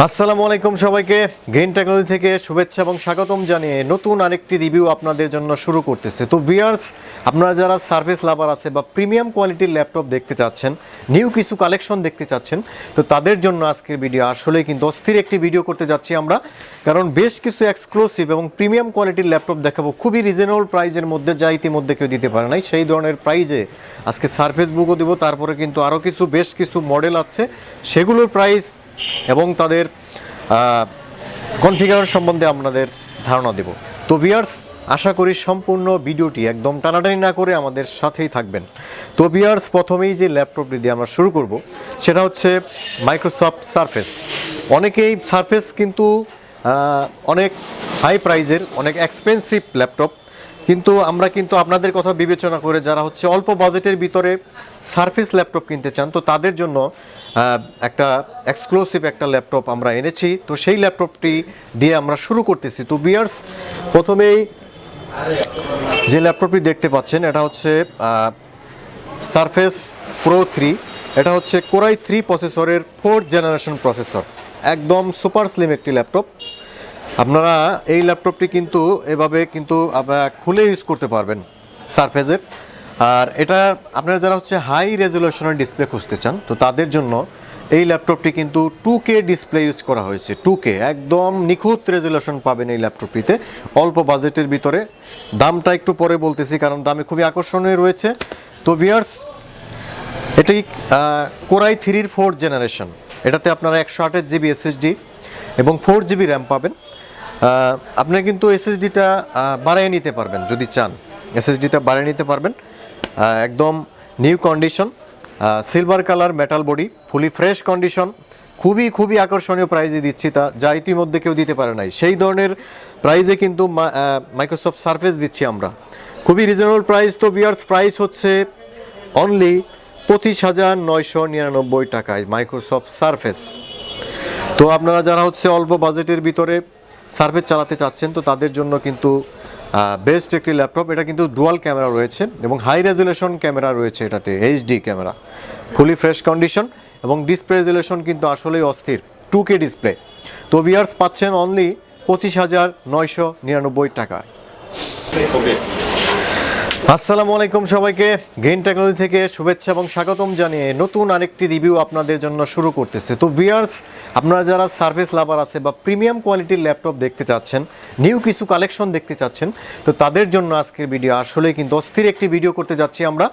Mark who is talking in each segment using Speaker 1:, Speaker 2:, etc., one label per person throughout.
Speaker 1: আসসালামু আলাইকুম সবাইকে। গ্রিন টেকনোলজি থেকে শুভেচ্ছা এবং স্বাগতম জানিয়ে নতুন আরেকটি রিভিউ আপনাদের জন্য শুরু করতেছে। তো ভিউয়ার্স, আপনারা যারা সার্ভিস লাভার আছে বা প্রিমিয়াম কোয়ালিটির ল্যাপটপ দেখতে চাচ্ছেন, নিউ কিছু কালেকশন দেখতে চাচ্ছেন, তো তাদের জন্য আজকের ভিডিও আসলে কিন্তু অস্থির একটি ভিডিও করতে যাচ্ছি আমরা। কারণ বেশ কিছু এক্সক্লুসিভ এবং প্রিমিয়াম কোয়ালিটির ল্যাপটপ দেখাবো খুবই রিজনেবল প্রাইজের মধ্যে, যা ইতিমধ্যে কেউ দিতে পারে নাই সেই ধরনের প্রাইজে আজকে সারফেস বুকও দেবো। তারপরে কিন্তু আরও বেশ কিছু মডেল আছে, সেগুলোর প্রাইস এবং তাদের কনফিগারেশন সম্বন্ধে আপনাদের ধারণা দেব। তো ভিউয়ার্স, আশা করি সম্পূর্ণ ভিডিওটি একদম টানাটানি না করে আমাদের সাথেই থাকবেন। তো ভিউয়ার্স, প্রথমেই যে ল্যাপটপটি দিয়ে আমরা শুরু করব সেটা হচ্ছে মাইক্রোসফট সারফেস। অনেকেই সারফেস কিন্তু অনেক হাই প্রাইজের, অনেক এক্সপেন্সিভ ল্যাপটপ, কিন্তু আমরা কিন্তু আপনাদের কথা বিবেচনা করে যারা হচ্ছে অল্প বাজেটের ভিতরে সারফেস ল্যাপটপ কিনতে চান, তো তাদের জন্য একটা এক্সক্লুসিভ একটা ল্যাপটপ আমরা এনেছি। তো সেই ল্যাপটপটি দিয়ে আমরা শুরু করতেছি। তো ভিউয়ার্স, প্রথমেই যে ল্যাপটপটি দেখতে পাচ্ছেন এটা হচ্ছে সারফেস প্রো 3। এটা হচ্ছে কোরাই 3 প্রসেসরের 4th জেনারেশন প্রসেসর, একদম সুপার স্লিম একটি ল্যাপটপ। আপনারা এই ল্যাপটপটি কিন্তু এভাবে কিন্তু আপনারা খুলে ইউজ করতে পারবেন সারফেসের। আর এটা আপনারা যারা হচ্ছে হাই রেজলিউশনের ডিসপ্লে খুঁজতে চান, তো তাদের জন্য এই ল্যাপটপটি কিন্তু 2K ডিসপ্লে ইউজ করা হয়েছে। 2K একদম নিখুঁত রেজলিউশন পাবেন এই ল্যাপটপটিতে অল্প বাজেটের ভিতরে। দামটা একটু পরে বলতেছি, কারণ দামে খুবই আকর্ষণীয় রয়েছে। তো ভিউয়ার্স, এটি কোরাই 3-র 4th জেনারেশন। এটাতে আপনারা 128 GB SSD এবং 4 GB র্যাম পাবেন। আপনি কিন্তু এসএসডিটা বাড়িয়ে নিতে পারবেন যদি চান, এসএসডিটা বাড়িয়ে নিতে পারবেন। একদম new condition, silver colour metal body, fully fresh condition, খুবই আকর্ষণীয় প্রাইজে দিচ্ছি, যা ইতিমধ্যে কেউ দিতে পারে নাই সেই ধরনের প্রাইজে কিন্তু মাইক্রোসফট সারফেস দিচ্ছি আমরা, খুবই রিজনেবল প্রাইস। তো ভিউয়ার্স, প্রাইস হচ্ছে অনলি 25,999 টাকায় মাইক্রোসফট সারফেস। তো আপনারা যারা হচ্ছে অল্প বাজেটের ভিতরে সার্ফেস চালাতে চাচ্ছেন, তো তাদের জন্য কিন্তু বেস্ট একটি ল্যাপটপ। এটা কিন্তু ডুয়াল ক্যামেরা রয়েছে এবং হাই রেজুলেশন ক্যামেরা রয়েছে এটাতে, HD camera, fully fresh condition এবং ডিসপ্লে রেজুলেশন কিন্তু আসলেই অস্থির, 2K ডিসপ্লে। তো ভিউয়ার্স, পাচ্ছেন অনলি 25,999 টাকায়। আসসালামু আলাইকুম সবাইকে। গ্রিন টেকনোলজি থেকে শুভেচ্ছা এবং স্বাগতম জানিয়ে নতুন আরেকটি রিভিউ আপনাদের জন্য শুরু করতেছে। তো ভিউয়ার্স, আপনারা যারা সার্ভিস লাভার আছে বা প্রিমিয়াম কোয়ালিটির ল্যাপটপ দেখতে চাচ্ছেন, নিউ কিছু কালেকশন দেখতে চাচ্ছেন, তো তাদের জন্য আজকের ভিডিও আসলে কিন্তু অস্থির একটি ভিডিও করতে যাচ্ছি আমরা।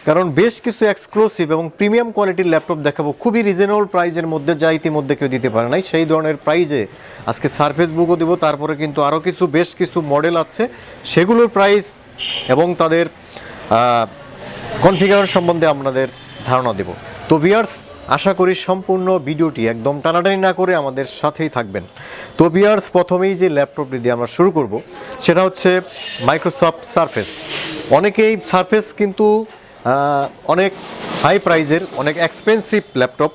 Speaker 1: কারণ বেশ কিছু এক্সক্লুসিভ এবং প্রিমিয়াম কোয়ালিটির ল্যাপটপ দেখাবো খুবই রিজনেবল প্রাইজের মধ্যে, যা ইতিমধ্যে কেউ দিতে পারে নাই সেই ধরনের প্রাইজে আজকে সারফেস বুকও দেবো। তারপরে কিন্তু আরও বেশ কিছু মডেল আছে, সেগুলোর প্রাইস এবং তাদের কনফিগারেশন সম্বন্ধে আপনাদের ধারণা দেব। তো ভিউয়ার্স, আশা করি সম্পূর্ণ ভিডিওটি একদম টানাটানি না করে আমাদের সাথেই থাকবেন। তো ভিউয়ার্স, প্রথমেই যে ল্যাপটপটি দিয়ে আমরা শুরু করব সেটা হচ্ছে মাইক্রোসফট সারফেস। অনেকেই সারফেস কিন্তু অনেক হাই প্রাইজের, অনেক এক্সপেন্সিভ ল্যাপটপ,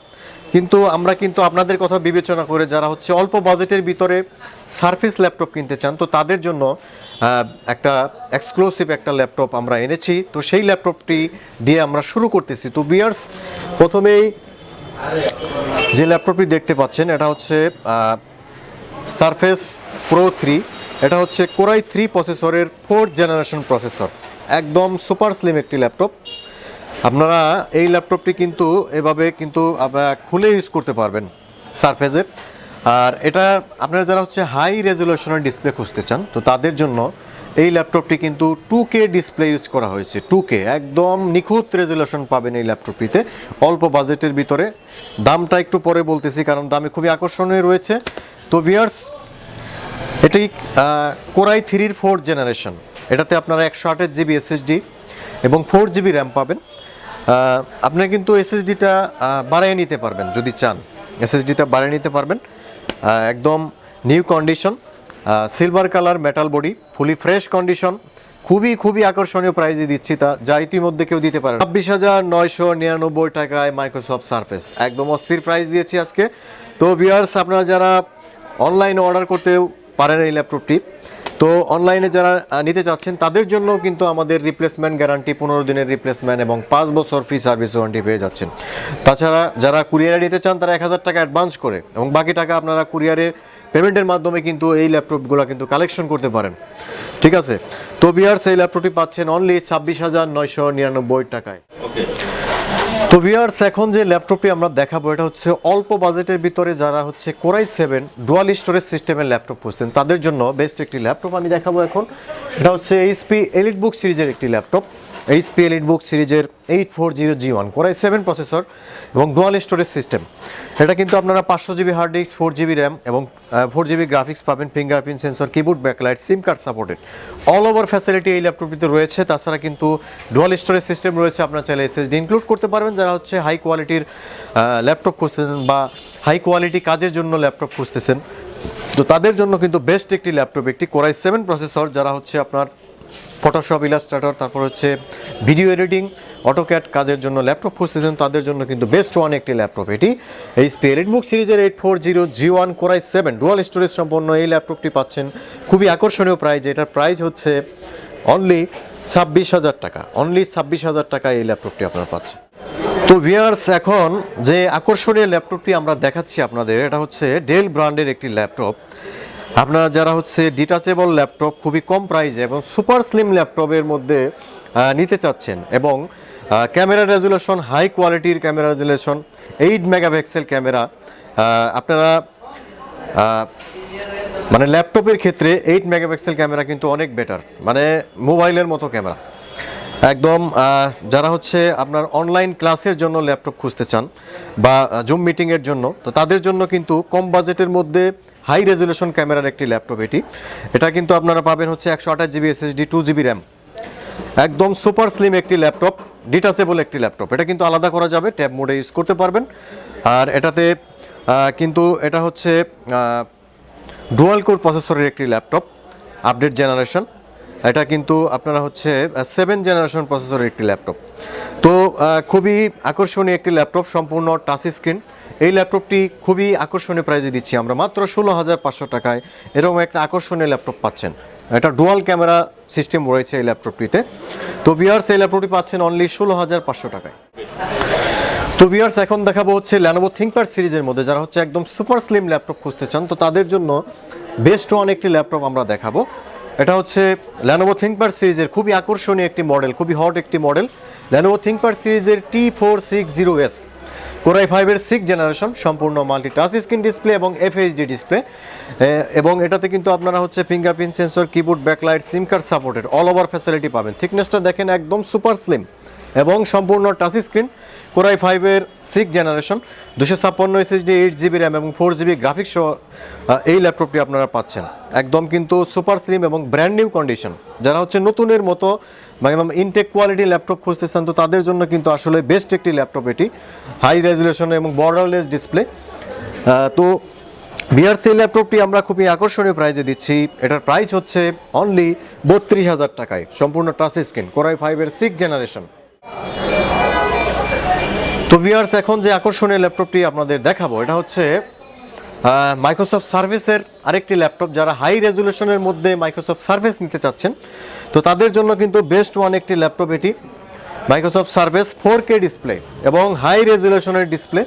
Speaker 1: কিন্তু আমরা কিন্তু আপনাদের কথা বিবেচনা করে যারা হচ্ছে অল্প বাজেটের ভিতরে সারফেস ল্যাপটপ কিনতে চান, তো তাদের জন্য একটা এক্সক্লুসিভ একটা ল্যাপটপ আমরা এনেছি। তো সেই ল্যাপটপটি দিয়ে আমরা শুরু করতেছি। তো ভিউয়ার্স, প্রথমেই যে ল্যাপটপটি দেখতে পাচ্ছেন এটা হচ্ছে সারফেস প্রো 3। এটা হচ্ছে কোরাই 3 প্রসেসরের 4th জেনারেশন প্রসেসর, একদম সুপার স্লিম একটি ল্যাপটপ। আপনারা এই ল্যাপটপটি কিন্তু এভাবে কিন্তু আপনারা খুলে ইউজ করতে পারবেন সারফেসের। আর এটা আপনারা যারা হচ্ছে হাই রেজলিউশনের ডিসপ্লে খুঁজতে চান, তো তাদের জন্য এই ল্যাপটপটি কিন্তু 2K ডিসপ্লে ইউজ করা হয়েছে। 2K একদম নিখুঁত রেজলিউশন পাবেন এই ল্যাপটপটিতে অল্প বাজেটের ভিতরে। দামটা একটু পরে বলতেছি, কারণ দামে খুবই আকর্ষণীয় রয়েছে। তো ভিউয়ার্স, এটি কোরাই 3-র 4th জেনারেশন। এটাতে আপনারা 128 GB SSD এবং 4 GB র্যাম পাবেন। আপনি কিন্তু এসএসডিটা বাড়িয়ে নিতে পারবেন যদি চান, এসএসডিটা বাড়িয়ে নিতে পারবেন। একদম new condition, silver colour metal body, fully fresh condition, খুবই আকর্ষণীয় প্রাইজে দিচ্ছি, যা ইতিমধ্যে কেউ দিতে পারে। 26,999 টাকায় মাইক্রোসফট সারফেস, একদম অস্থির প্রাইস দিয়েছি আজকে। তো ভিউয়ার্স, আপনারা যারা অনলাইনে অর্ডার করতে পারেন এই ল্যাপটপটি, তো অনলাইনে যারা নিতে চাচ্ছেন তাদের জন্য কিন্তু আমাদের রিপ্লেসমেন্ট গ্যারান্টি 15 দিনের রিপ্লেসমেন্ট এবং 5 বছর ফ্রি সার্ভিস ওয়ারেন্টি পেয়ে যাচ্ছেন। তাছাড়া যারা কুরিয়ারে নিতে চান তারা 1000 টাকা অ্যাডভান্স করে এবং বাকি টাকা আপনারা কুরিয়ারে পেমেন্টের মাধ্যমে কিন্তু এই ল্যাপটপগুলো কিন্তু কালেকশন করতে পারেন। ঠিক আছে, তো ভিউয়ার্স এই ল্যাপটপটি পাচ্ছেন অনলি 26,999 টাকায়। তো ভিউয়ার্স এখন যে ল্যাপটপটি আমরা দেখাবো এটা হচ্ছে অল্প বাজেটের ভিতরে যারা হচ্ছে কোরাই 7 ডুয়াল স্টোরেজ সিস্টেমের ল্যাপটপ খুঁজছেন তাদের জন্য বেস্ট একটি ল্যাপটপ আমি দেখাবো এখন। এটা হচ্ছে এইচপি এলিটবুক সিরিজের একটি ল্যাপটপ, এইচপি এলিটবুক সিরিজের 840G1 কোরাই 7 প্রসেসর এবং ডুয়াল স্টোরেজ সিস্টেম। এটা কিন্তু আপনারা 500GB hard disk, 4GB RAM এবং 4GB গ্রাফিক্স পাবেন, fingerprint sensor, keyboard backlight, SIM card supported, all over facility এই ল্যাপটপটিতে রয়েছে। তাছাড়া কিন্তু ডুয়াল স্টোরেজ সিস্টেম রয়েছে, আপনার চাইলে এসএসডি ইনক্লুড করতে পারবেন। যারা হচ্ছে হাই কোয়ালিটির ল্যাপটপ খুঁজতেছেন বা হাই কোয়ালিটি কাজের জন্য ল্যাপটপ খুঁজতেছেন তো তাদের জন্য কিন্তু বেস্ট একটি ল্যাপটপ, একটি কোরাই 7 প্রসেসর। যারা হচ্ছে আপনার ফটোশপ, ইলাস্ট্রেটর, তারপর হচ্ছে ভিডিও এডিটিং, অটোক্যাড কাজের জন্য ল্যাপটপ খুঁজতেছেন তাদের জন্য কিন্তু বেস্ট ওয়ান একটি ল্যাপটপ এটি। এইচপি এলিটবুক সিরিজের 840G1 কোরাই 7 ডুয়াল স্টোরেজ সম্পন্ন এই ল্যাপটপটি পাচ্ছেন খুবই আকর্ষণীয় প্রাইস। এটার প্রাইস হচ্ছে অনলি 26,000 টাকা, অনলি 26,000 টাকা এই ল্যাপটপটি আপনারা পাচ্ছেন। তো ভিউয়ার্স এখন যে আকর্ষণীয় ল্যাপটপটি আমরা দেখাচ্ছি আপনাদের এটা হচ্ছে ডেল ব্র্যান্ডের একটি ল্যাপটপ। আপনারা যারা হচ্ছে ডিটাচেবল ল্যাপটপ খুবই কম প্রাইসে এবং সুপার স্লিম ল্যাপটপের মধ্যে নিতে চাচ্ছেন এবং ক্যামেরা রেজুলেশন হাই কোয়ালিটির ক্যামেরা রেজুলেশন 8 মেগাপিক্সেল ক্যামেরা, আপনারা মানে ল্যাপটপের ক্ষেত্রে 8 মেগাপিক্সেল ক্যামেরা কিন্তু অনেক বেটার, মানে মোবাইলের মতো ক্যামেরা একদম। যারা হচ্ছে আপনার অনলাইন ক্লাসের জন্য ল্যাপটপ খুঁজতে চান বা জুম মিটিংয়ের জন্য তো তাদের জন্য কিন্তু কম বাজেটের মধ্যে হাই রেজুলেশন ক্যামেরার একটি ল্যাপটপ এটি। এটা কিন্তু আপনারা পাবেন হচ্ছে 128GB এসএসডি, 2GB র্যাম, একদম সুপার স্লিম একটি ল্যাপটপ, ডিটাচেবল একটি ল্যাপটপ। এটা কিন্তু আলাদা করা যাবে, ট্যাব মোডে ইউজ করতে পারবেন। আর এটাতে কিন্তু এটা হচ্ছে ডুয়াল কোর প্রসেসরের একটি ল্যাপটপ, আপডেট জেনারেশন। এটা কিন্তু আপনারা হচ্ছে 7 জেনারেশন প্রসেসরের একটি ল্যাপটপ। তো খুবই আকর্ষণীয় একটি ল্যাপটপ, সম্পূর্ণ টাচ স্ক্রিন। এই ল্যাপটপটি খুবই আকর্ষণীয় প্রাইজে দিচ্ছি আমরা মাত্র 16,500 টাকায়। এরকম একটা আকর্ষণীয় ল্যাপটপ পাচ্ছেন, এটা ডুয়াল ক্যামেরা সিস্টেম রয়েছে এই ল্যাপটপটিতে। তো ভিউয়ার্স এই ল্যাপটপটি পাচ্ছেন অনলি 16,500 টাকায়। তো ভিউয়ার্স এখন দেখাবো হচ্ছে লেনোভো থিংকপ্যাড সিরিজের মধ্যে যারা হচ্ছে একদম সুপার স্লিম ল্যাপটপ খুঁজতে চান তো তাদের জন্য বেস্ট ওয়ান একটি ল্যাপটপ আমরা দেখাবো। এটা হচ্ছে লেনোভো থিংকপ্যাড সিরিজের খুবই আকর্ষণীয় একটি মডেল, খুবই হট একটি মডেল, লেনোভো থিংকপ্যাড সিরিজের T460S কোরাই 5-এর 6 জেনারেশন, সম্পূর্ণ মাল্টি টাচ স্ক্রিন ডিসপ্লে এবং FHD ডিসপ্লে। এবং এটাতে কিন্তু আপনারা হচ্ছে fingerprint sensor, keyboard backlight, SIM card supported, all over facility পাবেন। থিকনেসটা দেখেন একদম সুপার স্লিম এবং সম্পূর্ণ টাচ স্ক্রিন, কোরাই 5-এর 6 জেনারেশন, 256 এসএসডি, 8GB র্যাম এবং 4GB গ্রাফিক্স সহ এই ল্যাপটপটি আপনারা পাচ্ছেন একদম কিন্তু সুপার স্লিম এবং ব্র্যান্ড নিউ কন্ডিশন। যারা হচ্ছে নতুনের মতো একদম ইনটেক কোয়ালিটি ল্যাপটপ খুঁজতেছেন তো তাদের জন্য কিন্তু আসলে বেস্ট একটি ল্যাপটপ এটি, হাই রেজুলেশন এবং বর্ডারলেস ডিসপ্লে। তো ভিউয়ার্স এই ল্যাপটপটি আমরা খুবই আকর্ষণীয় প্রাইজে দিচ্ছি। এটার প্রাইস হচ্ছে অনলি 32,000 টাকায়, সম্পূর্ণ টাচ স্ক্রিন, কোরাই 5-এর 6 জেনারেশন। তো ভিউয়ার্স এখন যে আকর্ষণীয় ল্যাপটপটি আপনাদের দেখাবো এটা হচ্ছে মাইক্রোসফট সার্ভিসের আরেকটি ল্যাপটপ। যারা হাই রেজুলেশনের মধ্যে মাইক্রোসফট সার্ভিস নিতে চাচ্ছেন তো তাদের জন্য কিন্তু বেস্ট ওয়ান একটি ল্যাপটপ এটি। মাইক্রোসফট সার্ভিস 4K ডিসপ্লে এবং হাই রেজুলেশনের ডিসপ্লে,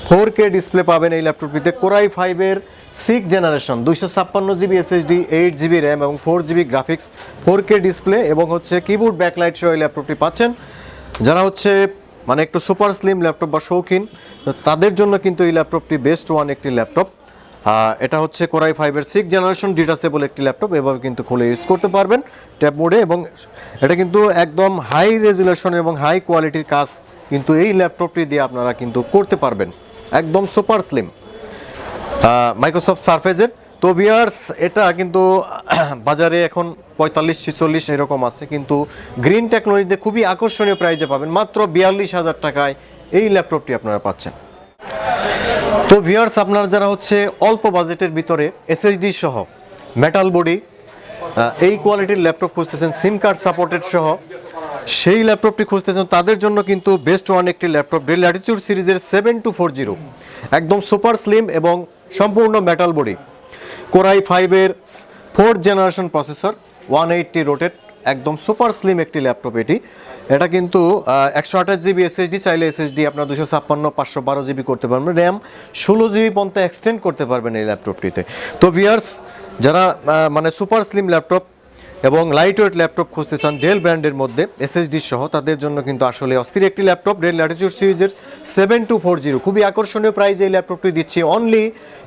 Speaker 1: 4K ডিসপ্লে পাবেন এই ল্যাপটপটিতে। কোরাই 5-এর 6 generation, 256GB SSD, 8GB RAM এবং 4GB গ্রাফিক্স, 4K ডিসপ্লে এবং হচ্ছে কিবোর্ড ব্যাকলাইট সহ এই ল্যাপটপটি পাচ্ছেন। যারা হচ্ছে মানে একটু সুপার স্লিম ল্যাপটপ বা শৌখিন তাদের জন্য কিন্তু এই ল্যাপটপটি বেস্ট ওয়ান একটি ল্যাপটপ। এটা হচ্ছে কোরাই 5-এর 6 জেনারেশন ডিটাচেবল একটি ল্যাপটপ, এভাবে কিন্তু খুলে ইউজ করতে পারবেন ট্যাব মোডে। এবং এটা কিন্তু একদম হাই রেজুলেশন এবং হাই কোয়ালিটির কাজ কিন্তু এই ল্যাপটপটি দিয়ে আপনারা কিন্তু করতে পারবেন, একদম সুপার স্লিম মাইক্রোসফট সারফেসের। তো ভিউয়ার্স এটা কিন্তু বাজারে এখন 45-46 এরকম আছে, কিন্তু গ্রিন টেকনোলজিতে খুবই আকর্ষণীয় প্রাইজে পাবেন মাত্র 42,000 টাকায় এই ল্যাপটপটি আপনারা পাচ্ছেন। তো ভিউয়ার্স আপনারা যারা হচ্ছে অল্প বাজেটের ভিতরে এসএসডি সহ মেটাল বডি এই কোয়ালিটির ল্যাপটপ খুঁজতেছেন, সিম কার্ড সাপোর্টেড সহ সেই ল্যাপটপটি খুঁজতেছেন তাদের জন্য কিন্তু বেস্ট ওয়ান একটি ল্যাপটপ ডেল ল্যাটিটিউড সিরিজের 7240, একদম সুপার স্লিম এবং সম্পূর্ণ মেটাল বডি, কোরাই 5-এর 4th জেনারেশন প্রসেসর 180 রোটেট, একদম সুপার স্লিম একটি ল্যাপটপ এটি। এটা কিন্তু 128 GB এসএসডি, চাইলে এসএসডি আপনার 256 512 GB করতে পারবেন, র্যাম 16 GB পর্যন্ত এক্সটেন্ড করতে পারবেন এই ল্যাপটপটিতে। তো ভিউয়ার্স, যারা মানে সুপার স্লিম ল্যাপটপ এবং লাইট ওয়েট ল্যাপটপ খুঁজতে চান ডেল ব্র্যান্ডের মধ্যে এসএসডি সহ, তাদের জন্য কিন্তু আসলে অস্থির একটি ল্যাপটপ। ডেল ল্যাটিটিউড সিরিজের 7240 খুবই আকর্ষণীয় প্রাইজে এই ল্যাপটপটি দিচ্ছি অনলি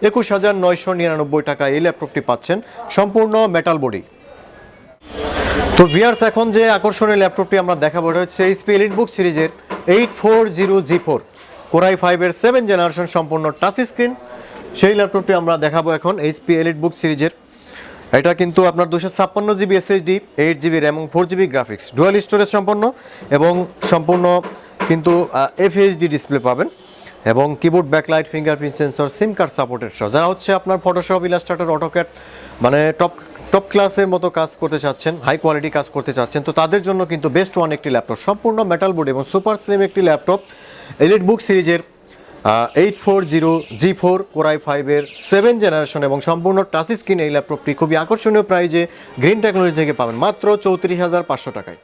Speaker 1: 21,999 টাকা। এই ল্যাপটপটি পাচ্ছেন সম্পূর্ণ মেটাল বডি। তো ভিউয়ার্স, এখন যে আকর্ষণীয় ল্যাপটপটি আমরা দেখাবো এটা হচ্ছে এইচপি এলিটবুক সিরিজের 840G4 কোরাই 5-এর 7 জেনারেশন সম্পূর্ণ টাচ স্ক্রিন। সেই ল্যাপটপটি আমরা দেখাবো এখন এইচপি এলিটবুক সিরিজের। এটা কিন্তু আপনার 256 GB এসএসডি, 8 GB র্যাম এবং 4 GB গ্রাফিক্স, ডুয়াল স্টোরেজ সম্পন্ন এবং সম্পূর্ণ কিন্তু এফএইচডি ডিসপ্লে পাবেন এবং কিবোর্ড, ব্যাকলাইট, ফিঙ্গারপ্রিন্ট সেন্সর, সিম কার্ড সাপোর্টেড সহ। যারা হচ্ছে আপনার ফটোশপ, ইলাস্ট্রেটর, অটোক্যাড মানে টপ ক্লাসের মতো কাজ করতে চাচ্ছেন, হাই কোয়ালিটি কাজ করতে চাচ্ছেন, তো তাদের জন্য কিন্তু বেস্ট ওয়ান একটি ল্যাপটপ, সম্পূর্ণ মেটাল বোর্ড এবং সুপার স্লিম একটি ল্যাপটপ এলিটবুক সিরিজের 840G4 কোরাই 5-এর 7 জেনারেশন এবং সম্পূর্ণ টাচ স্ক্রিন। এই ল্যাপটপটি খুবই আকর্ষণীয় প্রাইজে গ্রিন টেকনোলজি থেকে পাবেন মাত্র 34,500 টাকায়।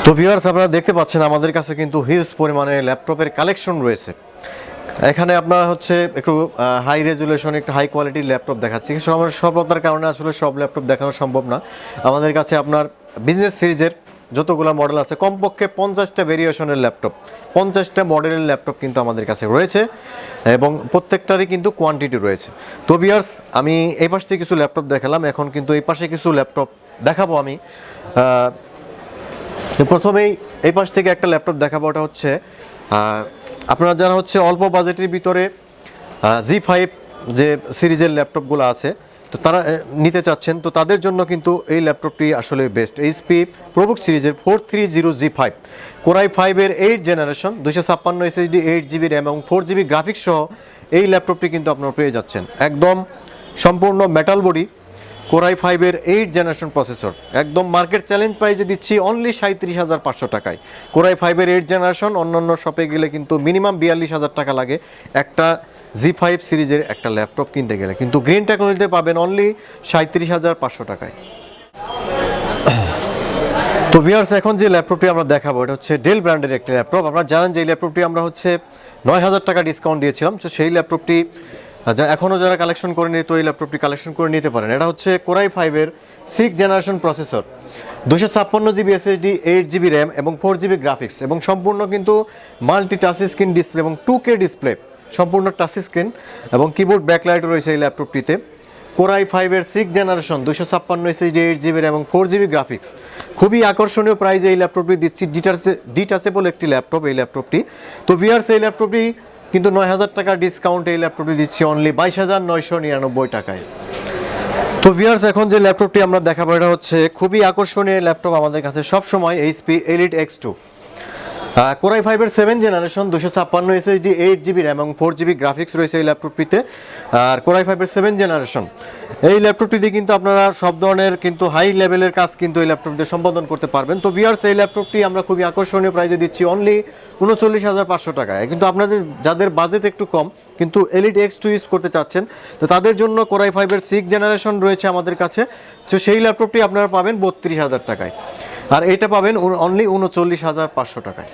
Speaker 1: তো ভিউয়ার্স, আপনারা দেখতে পাচ্ছেন আমাদের কাছে কিন্তু হিউজ পরিমাণে ল্যাপটপের কালেকশন রয়েছে। এখানে আপনার হচ্ছে একটু হাই রেজুলেশন, একটু হাই কোয়ালিটির ল্যাপটপ দেখাচ্ছি। সফলতার কারণে আসলে সব ল্যাপটপ দেখানো সম্ভব না। আমাদের কাছে আপনার বিজনেস সিরিজের যতগুলো মডেল আছে কমপক্ষে 50টা ভেরিয়েশনের ল্যাপটপ, 50টা মডেলের ল্যাপটপ কিন্তু আমাদের কাছে রয়েছে এবং প্রত্যেকটারই কিন্তু কোয়ান্টিটি রয়েছে। তো ভিউয়ার্স, আমি এই পাশ থেকে কিছু ল্যাপটপ দেখালাম, এখন কিন্তু এই পাশে কিছু ল্যাপটপ দেখাবো আমি। প্রথমেই এই পাশ থেকে একটা ল্যাপটপ দেখাবো, ওটা হচ্ছে আপনারা যারা হচ্ছে অল্প বাজেটের ভিতরে G5 যে সিরিজের ল্যাপটপগুলো আছে তো তারা নিতে চাচ্ছেন, তো তাদের জন্য কিন্তু এই ল্যাপটপটি আসলে বেস্ট। এইচপি প্রোবুক সিরিজের 430G5 কোরাই 5-এর 8 জেনারেশন, 256 এসএসডি, 8 GB র্যাম এবং 4 GB গ্রাফিক্স সহ এই ল্যাপটপটি কিন্তু আপনারা পেয়ে যাচ্ছেন একদম সম্পূর্ণ মেটাল বডি কোরাই 5-এর 8 জেনারেশন প্রসেসর, একদম মার্কেট চ্যালেঞ্জ প্রাইজে দিচ্ছি অনলি 37,500 টাকায়। কোরাই 5-এর 8 জেনারেশন অন্যান্য শপে গেলে কিন্তু মিনিমাম 42,000 টাকা লাগে একটা G5 সিরিজের একটা ল্যাপটপ কিনতে গেলে, কিন্তু গ্রিন টেকনোলজিতে পাবেন অনলি 37,500 টাকায়। তো ভিউয়ার্স, এখন যে ল্যাপটপটি আমরা দেখাবো এটা হচ্ছে ডেল ব্র্যান্ডের একটি ল্যাপটপ। আপনারা জানেন যে এই ল্যাপটপটি আমরা হচ্ছে 9,000 টাকা ডিসকাউন্ট দিয়েছিলাম, তো সেই ল্যাপটপটি এখনও যারা কালেকশন করে নিয়ে তো এই ল্যাপটপটি কালেকশন করে নিতে পারেন। এটা হচ্ছে কোরাই 5-এর 6 generation processor, 256 GB SSD, 8 GB RAM এবং 4 GB গ্রাফিক্স এবং সম্পূর্ণ কিন্তু মাল্টি টাচ স্ক্রিন ডিসপ্লে এবং 2K ডিসপ্লে, সম্পূর্ণ টাচ স্ক্রিন এবং কিবোর্ড, ব্যাকলাইটও রয়েছে এই ল্যাপটপটিতে। কোরাই 5-এর 6 জেনারেশন, 256 এসএসডি, 8 GB র্যাম এবং 4 GB গ্রাফিক্স, খুবই আকর্ষণীয় প্রাইজে এই ল্যাপটপটি দিচ্ছি। ডিটাচেবল একটি ল্যাপটপ এই ল্যাপটপটি। তো ভিউয়ার্স, এই ল্যাপটপটি কিন্তু 9,000 টাকা ডিসকাউন্ট এই ল্যাপটপটি দিচ্ছি অনলি 22,999 টাকায়। তো ভিউয়ার্স, এখন যে ল্যাপটপটি আমরা দেখাবো এটা হচ্ছে খুবই আকর্ষণীয় ল্যাপটপ আমাদের কাছে সবসময়, এইচপি এলিট X2 কোরাই 5-এর 7 জেনারেশন, 256 এসএসডি, 8 GB র্যাম এবং 4 GB গ্রাফিক্স রয়েছে এই ল্যাপটপটিতে। আর কোরাই 5-এর 7 জেনারেশন এই ল্যাপটপটিতে কিন্তু আপনারা সব ধরনের কিন্তু হাই লেভেলের কাজ কিন্তু এই ল্যাপটপটিতে সম্পাদন করতে পারবেন। তো ভিউয়ার্স, এই ল্যাপটপটি আমরা খুবই আকর্ষণীয় প্রাইজে দিচ্ছি অনলি 39,500 টাকায়। কিন্তু আপনাদের যাদের বাজেট একটু কম কিন্তু এলিট X2 ইউজ করতে চাচ্ছেন, তো তাদের জন্য কোরাই 5-এর 6 জেনারেশন রয়েছে আমাদের কাছে, তো সেই ল্যাপটপটি আপনারা পাবেন 32,000 টাকায় আর এটা পাবেন অনলি 39,500 টাকায়।